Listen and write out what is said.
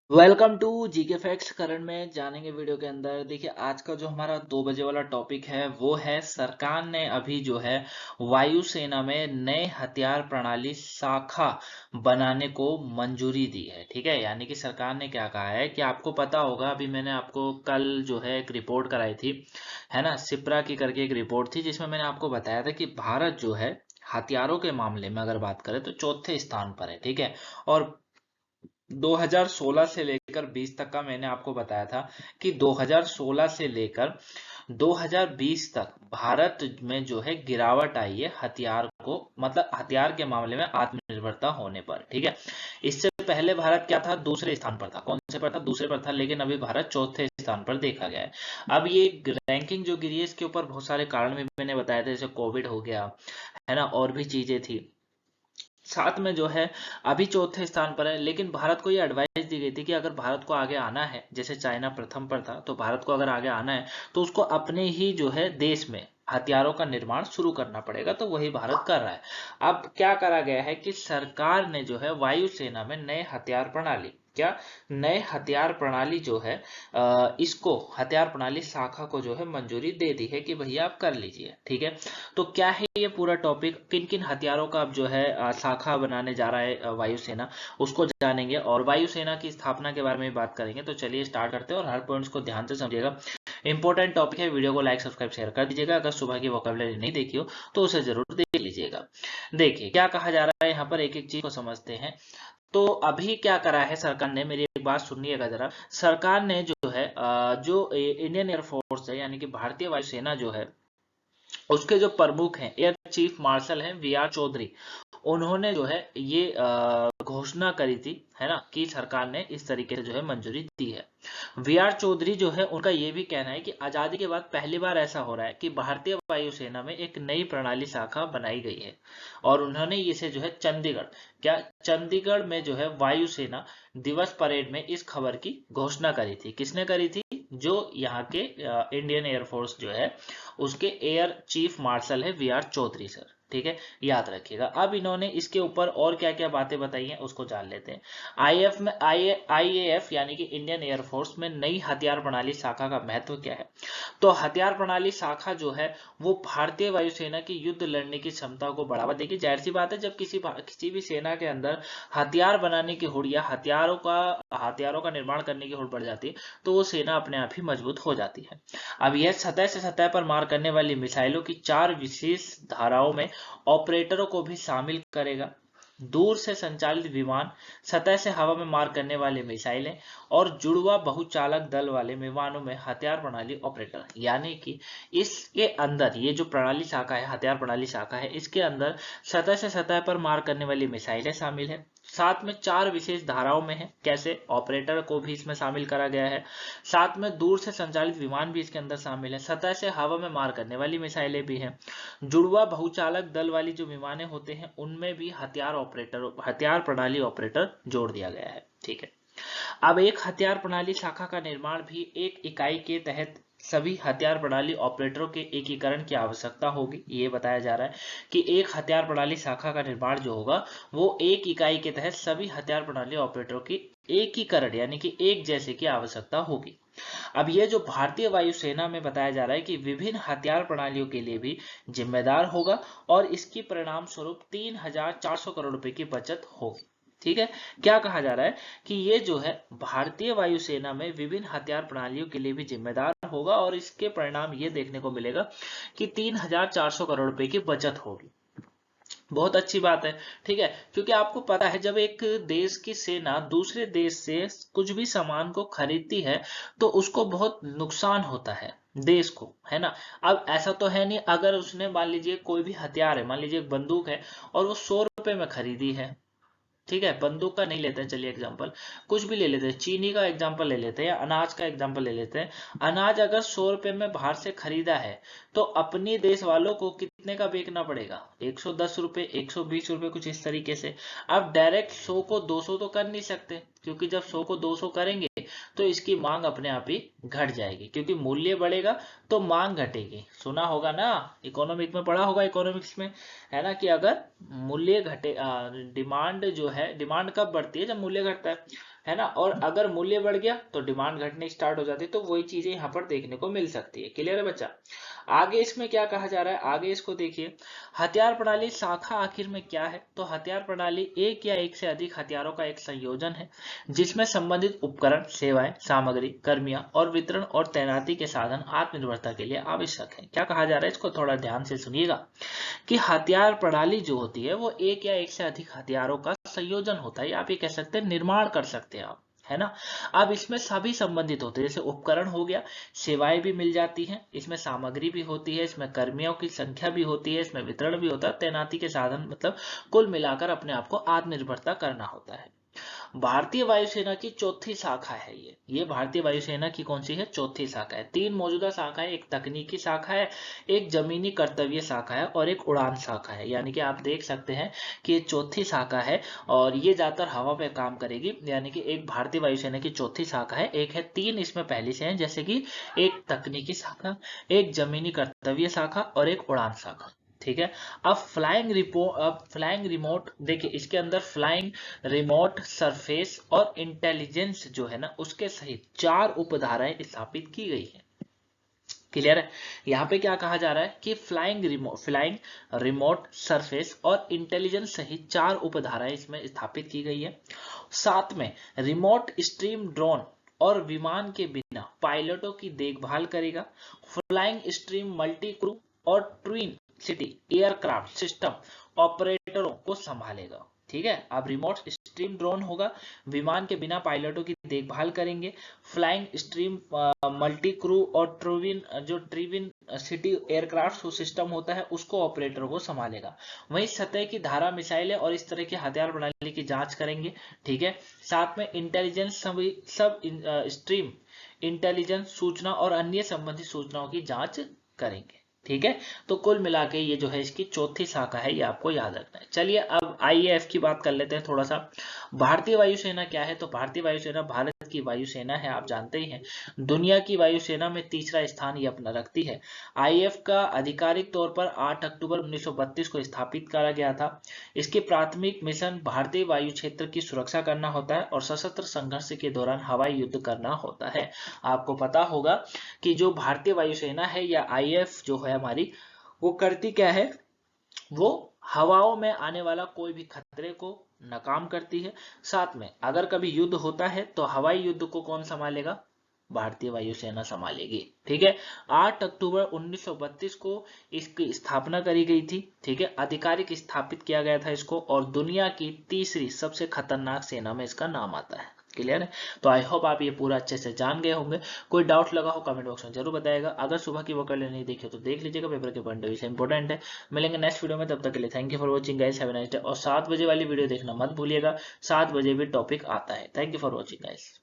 Welcome to GK facts. करण में जानेंगे वीडियो के अंदर। देखिए, आज का जो हमारा 2 बजे वाला टॉपिक है वो है सरकार ने अभी जो है वायुसेना में नए हथियार प्रणाली शाखा बनाने को मंजूरी दी है। ठीक है, यानी कि सरकार ने क्या कहा है कि आपको पता होगा, अभी मैंने आपको कल जो है एक रिपोर्ट कराई थी, है ना, सिप्रा की करके एक रिपोर्ट थी, जिसमें मैंने आपको बताया था कि भारत जो है हथियारों के मामले में अगर बात करें तो चौथे स्थान पर है। ठीक है, और 2016 से लेकर 20 तक का मैंने आपको बताया था कि 2016 से लेकर 2020 तक भारत में जो है गिरावट आई है हथियार को, मतलब हथियार के मामले में आत्मनिर्भरता होने पर। ठीक है, इससे पहले भारत क्या था, दूसरे स्थान पर था। कौन से पर था? दूसरे पर था, लेकिन अभी भारत चौथे स्थान पर देखा गया है। अब ये रैंकिंग जो गिरी है, इसके ऊपर बहुत सारे कारण भी मैंने बताए थे, जैसे कोविड हो गया, है ना, और भी चीजें थी। साथ में जो है अभी चौथे स्थान पर है, लेकिन भारत को ये एडवाइस दी गई थी कि अगर भारत को आगे आना है, जैसे चाइना प्रथम पर था, तो भारत को अगर आगे आना है तो उसको अपने ही जो है देश में हथियारों का निर्माण शुरू करना पड़ेगा। तो वही भारत कर रहा है। अब क्या करा गया है कि सरकार ने जो है वायुसेना में नए हथियार प्रणाली, क्या, नए हथियार प्रणाली जो है इसको हथियार प्रणाली शाखा को जो है मंजूरी दे दी है कि भैया आप कर लीजिए। ठीक है, तो क्या है ये पूरा टॉपिक, किन किन हथियारों का अब जो है शाखा बनाने जा रहा है वायुसेना, उसको जानेंगे और वायुसेना की स्थापना के बारे में बात करेंगे। तो चलिए स्टार्ट करते हैं और हर पॉइंट्स को ध्यान से समझिएगा। इंपॉर्टेंट टॉपिक है, वीडियो को लाइक सब्सक्राइब शेयर कर दीजिएगा। अगर सुबह की वोकैबुलरी नहीं देखी हो तो उसे जरूर देख लीजिएगा। देखिए क्या कहा जा रहा है यहाँ पर, एक एक चीज को समझते हैं। तो अभी क्या करा है सरकार ने, मेरी एक बात सुनिएगा जरा। सरकार ने जो है जो इंडियन एयरफोर्स है, यानी कि भारतीय वायुसेना जो है, उसके जो प्रमुख हैं, एयर चीफ मार्शल हैं वी आर चौधरी, उन्होंने जो है ये घोषणा करी थी, है ना, कि सरकार ने इस तरीके से जो है मंजूरी दी है। वी आर चौधरी जो है, उनका ये भी कहना है कि आजादी के बाद पहली बार ऐसा हो रहा है कि भारतीय वायुसेना में एक नई प्रणाली शाखा बनाई गई है। और उन्होंने इसे जो है चंडीगढ़, क्या, चंडीगढ़ में जो है वायुसेना दिवस परेड में इस खबर की घोषणा करी थी। किसने करी थी? जो यहाँ के इंडियन एयरफोर्स जो है उसके एयर चीफ मार्शल है वी आर चौधरी सर। ठीक है, याद रखिएगा। अब इन्होंने इसके ऊपर और क्या क्या बातें बताई हैं उसको जान लेते हैं। आईएफ में आईएएफ यानी कि इंडियन एयरफोर्स में नई हथियार प्रणाली शाखा का महत्व क्या है? तो हथियार प्रणाली शाखा जो है वो भारतीय वायुसेना की युद्ध लड़ने की क्षमता को बढ़ावा देगी। जाहिर सी बात है, जब किसी भी सेना के अंदर हथियार बनाने की हुड़ या हथियारों का निर्माण करने की हुड़ बढ़ जाती है, तो वो सेना अपने आप ही मजबूत हो जाती है। अब यह सतह से सतह पर मार करने वाली मिसाइलों की 4 विशेष धाराओं में ऑपरेटरों को भी शामिल करेगा। दूर से संचालित विमान, सतह से हवा में मार करने वाले मिसाइलें और जुड़वा बहुचालक दल वाले विमानों में हथियार प्रणाली ऑपरेटर, यानी कि इसके अंदर ये जो प्रणाली शाखा है, हथियार प्रणाली शाखा है, इसके अंदर सतह से सतह पर मार करने वाली मिसाइलें शामिल है। साथ में 4 विशेष धाराओं में है, कैसे, ऑपरेटर को भी इसमें शामिल करा गया है। साथ में दूर से संचालित विमान भी इसके अंदर शामिल है। सतह से हवा में मार करने वाली मिसाइलें भी हैं। जुड़वा बहुचालक दल वाली जो विमानें होते हैं उनमें भी हथियार प्रणाली ऑपरेटर जोड़ दिया गया है। ठीक है, अब एक हथियार प्रणाली शाखा का निर्माण भी एक इकाई के तहत सभी हथियार प्रणाली ऑपरेटरों के एकीकरण की आवश्यकता होगी। ये बताया जा रहा है कि एक हथियार प्रणाली शाखा का निर्माण जो होगा वो एक इकाई के तहत सभी हथियार प्रणाली ऑपरेटरों की एकीकरण यानी कि एक जैसे की आवश्यकता होगी। अब ये जो भारतीय वायुसेना में बताया जा रहा है कि विभिन्न हथियार प्रणालियों के लिए भी जिम्मेदार होगा और इसकी परिणाम स्वरूप 3,400 करोड़ रुपए की बचत होगी। ठीक है, क्या कहा जा रहा है कि ये जो है भारतीय वायुसेना में विभिन्न हथियार प्रणालियों के लिए भी जिम्मेदार होगा और इसके परिणाम ये देखने को मिलेगा कि 3,400 करोड़ रुपए की बचत होगी। बहुत अच्छी बात है। ठीक है, क्योंकि आपको पता है जब एक देश की सेना दूसरे देश से कुछ भी सामान को खरीदती है तो उसको बहुत नुकसान होता है देश को, है ना। अब ऐसा तो है नहीं, अगर उसने मान लीजिए कोई भी हथियार है, मान लीजिए एक बंदूक है और वो 100 रुपए में खरीदी है। ठीक है, बंदूक का नहीं लेते हैं, चलिए एग्जांपल कुछ भी ले लेते हैं, चीनी का एग्जांपल ले लेते हैं या अनाज का एग्जांपल ले लेते हैं। अनाज अगर 100 रुपए में बाहर से खरीदा है तो अपने देश वालों को कितने का बेचना पड़ेगा? 110 रुपए, 120 रुपए, कुछ इस तरीके से। अब डायरेक्ट 100 को 200 तो कर नहीं सकते, क्योंकि जब 100 को 200 करेंगे तो इसकी मांग अपने आप ही घट जाएगी, क्योंकि मूल्य बढ़ेगा तो मांग घटेगी। सुना होगा ना, इकोनॉमिक में पढ़ा होगा, इकोनॉमिक्स में, है ना, कि अगर मूल्य घटे, डिमांड जो है, डिमांड कब बढ़ती है? जब मूल्य घटता है ना। और अगर मूल्य बढ़ गया तो डिमांड घटने स्टार्ट हो जाती है। तो वही चीजें यहाँ पर देखने को मिल सकती है। क्लियर है बच्चा। आगे इसमें क्या कहा जा रहा है, आगे इसको देखिए। हथियार प्रणाली शाखा आखिर में क्या है, तो हथियार प्रणाली एक या एक से अधिक हथियारों का एक संयोजन है जिसमें संबंधित उपकरण, सेवाएं, सामग्री, कर्मियां और वितरण और तैनाती के साधन आत्मनिर्भरता के लिए आवश्यक है। क्या कहा जा रहा है, इसको थोड़ा ध्यान से सुनिएगा कि हथियार प्रणाली जो होती है वो एक या एक से अधिक हथियारों का संयोजन होता है, या आप ये कह सकते हैं निर्माण कर सकते हैं आप, है ना। अब इसमें सभी संबंधित होते हैं, जैसे उपकरण हो गया, सेवाएं भी मिल जाती हैं, इसमें सामग्री भी होती है, इसमें कर्मियों की संख्या भी होती है, इसमें वितरण भी होता है, तैनाती के साधन, मतलब कुल मिलाकर अपने आप को आत्मनिर्भरता करना होता है। भारतीय वायुसेना की चौथी शाखा है ये भारतीय वायुसेना की कौन सी है, चौथी शाखा है। तीन मौजूदा शाखा है, एक तकनीकी शाखा है, एक जमीनी कर्तव्य शाखा है और एक उड़ान शाखा है। यानी कि आप देख सकते हैं कि ये चौथी शाखा है और ये ज्यादातर हवा पे काम करेगी। यानी कि एक भारतीय वायुसेना की चौथी शाखा है, एक है, तीन इसमें पहले से हैं, जैसे कि एक तकनीकी शाखा, एक जमीनी कर्तव्य शाखा और एक उड़ान शाखा। ठीक है। अब फ्लाइंग रिमोट देखिए, इसके अंदर फ्लाइंग रिमोट, सरफेस और इंटेलिजेंस जो है ना, उसके सहित 4 उपधाराएं स्थापित की गई है। क्लियर है। यहाँ पे क्या कहा जा रहा है कि फ्लाइंग रिमोट, सरफेस और इंटेलिजेंस सहित 4 उपधाराएं इसमें स्थापित की गई है। साथ में रिमोट स्ट्रीम ड्रोन और विमान के बिना पायलटों की देखभाल करेगा। फ्लाइंग स्ट्रीम मल्टी क्रू और ट्विन सिटी एयरक्राफ्ट सिस्टम ऑपरेटरों को संभालेगा। ठीक है। अब रिमोट स्ट्रीम ड्रोन होगा, विमान के बिना पायलटों की देखभाल करेंगे। फ्लाइंग स्ट्रीम मल्टी क्रू और ट्रिविन सिटी एयरक्राफ्ट सिस्टम होता है, उसको ऑपरेटरों को संभालेगा। वहीं सतह की धारा मिसाइलें और इस तरह की हथियार प्रणाली की जांच करेंगे। ठीक है। साथ में इंटेलिजेंस सब स्ट्रीम इंटेलिजेंस सूचना और अन्य संबंधित सूचनाओं की जांच करेंगे। ठीक है। तो कुल मिला के ये जो है इसकी चौथी शाखा है, ये आपको याद रखना है। चलिए अब आईएएफ की बात कर लेते हैं थोड़ा सा। भारतीय वायुसेना क्या है, तो भारतीय वायुसेना भारत की वायुसेना है, आप जानते ही हैं। दुनिया की वायुसेना में तीसरा स्थान ये अपना रखती है। आईएएफ का आधिकारिक तौर पर 8 अक्टूबर 1932 को स्थापित करा गया था। इसकी प्राथमिक मिशन भारतीय वायु क्षेत्र की सुरक्षा करना होता है और सशस्त्र संघर्ष के दौरान हवाई युद्ध करना होता है। आपको पता होगा कि जो भारतीय वायुसेना है या आईएएफ जो है हमारी, वो करती क्या है, वो हवाओं में आने वाला कोई भी खतरे को नाकाम करती है। साथ में अगर कभी युद्ध होता है तो हवाई युद्ध को कौन संभालेगा, भारतीय वायुसेना संभालेगी। ठीक है। 8 अक्टूबर 1932 को इसकी स्थापना करी गई थी। ठीक है। आधिकारिक स्थापित किया गया था इसको, और दुनिया की तीसरी सबसे खतरनाक सेना में इसका नाम आता है। क्लियर है। तो आई होप आप ये पूरा अच्छे से जान गए होंगे। कोई डाउट लगा हो कमेंट बॉक्स में जरूर बताएगा। अगर सुबह की वकल नहीं देखी तो देख लीजिएगा, पेपर के पॉइंट विषय इंपॉर्टेंट है। मिलेंगे नेक्स्ट वीडियो में, तब तक के लिए thank you for watching guys, have a nice day. और 7 बजे वाली वीडियो देखना मत भूलिएगा, 7 बजे भी टॉपिक आता है। Thank you for watching guys.